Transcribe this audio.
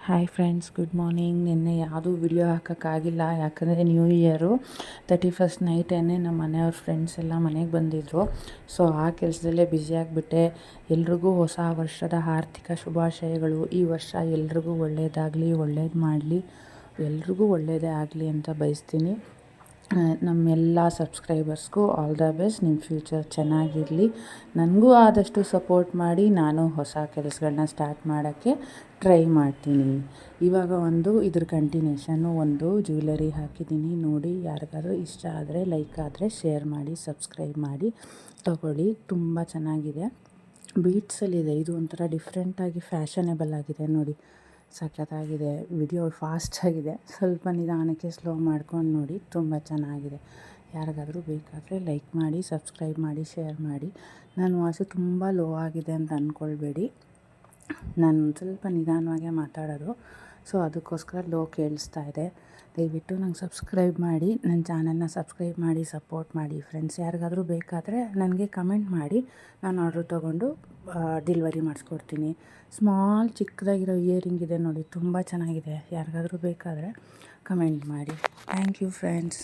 Hi friends, good morning. ನಿನ್ನೆ ಯಾವುದೂ video ಹಾಕೋಕ್ಕಾಗಿಲ್ಲ, ಯಾಕಂದರೆ ನ್ಯೂ ಇಯರು 31st ನೈಟೇ ನಮ್ಮ ಮನೆಯವ್ರ ಫ್ರೆಂಡ್ಸ್ ಎಲ್ಲ ಮನೆಗೆ ಬಂದಿದ್ದರು. ಸೊ ಆ ಕೆಲಸದಲ್ಲೇ ಬ್ಯುಸಿಯಾಗಿಬಿಟ್ಟೆ. ಎಲ್ರಿಗೂ ಹೊಸ ವರ್ಷದ ಆರ್ಥಿಕ ಶುಭಾಶಯಗಳು. ಈ ವರ್ಷ ಎಲ್ರಿಗೂ ಒಳ್ಳೆಯದಾಗಲಿ, ಒಳ್ಳೇದು ಮಾಡಲಿ, ಎಲ್ರಿಗೂ ಒಳ್ಳೆಯದೇ ಆಗಲಿ ಅಂತ ಬಯಸ್ತೀನಿ. ನಮ್ಮೆಲ್ಲ ಸಬ್ಸ್ಕ್ರೈಬರ್ಸ್ಗೂ ಆಲ್ ದ ಬೆಸ್ಟ್. ನಿಮ್ಮ ಫ್ಯೂಚರ್ ಚೆನ್ನಾಗಿರಲಿ. ನನಗೂ ಆದಷ್ಟು ಸಪೋರ್ಟ್ ಮಾಡಿ, ನಾನು ಹೊಸ ಕೆಲಸಗಳನ್ನ ಸ್ಟಾರ್ಟ್ ಮಾಡೋಕ್ಕೆ ಟ್ರೈ ಮಾಡ್ತೀನಿ. ಇವಾಗ ಇದ್ರ ಕಂಟಿನ್ಯೂಷನ್ನು ಜ್ಯುವೆಲರಿ ಹಾಕಿದ್ದೀನಿ ನೋಡಿ. ಯಾರಿಗಾದ್ರೂ ಇಷ್ಟ ಆದರೆ, ಲೈಕ್ ಆದರೆ ಶೇರ್ ಮಾಡಿ, ಸಬ್ಸ್ಕ್ರೈಬ್ ಮಾಡಿ ತಗೊಳ್ಳಿ. ತುಂಬ ಚೆನ್ನಾಗಿದೆ, ಬೀಟ್ಸಲ್ಲಿದೆ. ಇದು ಒಂಥರ ಡಿಫ್ರೆಂಟಾಗಿ ಫ್ಯಾಷನೇಬಲ್ ಆಗಿದೆ ನೋಡಿ, ಸಖತ್ತಾಗಿದೆ. ವಿಡಿಯೋ ಫಾಸ್ಟಾಗಿದೆ, ಸ್ವಲ್ಪ ನಿಧಾನಕ್ಕೆ ಸ್ಲೋ ಮಾಡ್ಕೊಂಡು ನೋಡಿ, ತುಂಬ ಚೆನ್ನಾಗಿದೆ. ಯಾರಿಗಾದರೂ ಬೇಕಾದರೆ ಲೈಕ್ ಮಾಡಿ, ಸಬ್ಸ್ಕ್ರೈಬ್ ಮಾಡಿ, ಶೇರ್ ಮಾಡಿ. ನನ್ನ ವಾಯ್ಸು ತುಂಬ ಲೋ ಆಗಿದೆ ಅಂತ ಅಂದ್ಕೊಳ್ಬೇಡಿ, ನಾನು ಸ್ವಲ್ಪ ನಿಧಾನವಾಗೇ ಮಾತಾಡೋದು, ಸೊ ಅದಕ್ಕೋಸ್ಕರ ಲೋ ಕೇಳಿಸ್ತಾ ಇದೆ. ದಯವಿಟ್ಟು ನಂಗೆ ಸಬ್ಸ್ಕ್ರೈಬ್ ಮಾಡಿ, ನನ್ನ ಚಾನಲ್ನ ಸಬ್ಸ್ಕ್ರೈಬ್ ಮಾಡಿ, ಸಪೋರ್ಟ್ ಮಾಡಿ ಫ್ರೆಂಡ್ಸ್. ಯಾರಿಗಾದರೂ ಬೇಕಾದರೆ ನನಗೆ ಕಮೆಂಟ್ ಮಾಡಿ, ನಾನು ಆರ್ಡ್ರ್ ತೊಗೊಂಡು ಡೆಲಿವರಿ ಮಾಡಿಸ್ಕೊಡ್ತೀನಿ. ಸ್ಮಾಲ್ ಚಿಕ್ಕದಾಗಿರೋ ಇಯರಿಂಗ್ ಇದೆ ನೋಡಿ, ತುಂಬ ಚೆನ್ನಾಗಿದೆ. ಯಾರಿಗಾದರೂ ಬೇಕಾದರೆ ಕಮೆಂಟ್ ಮಾಡಿ. Thank you friends.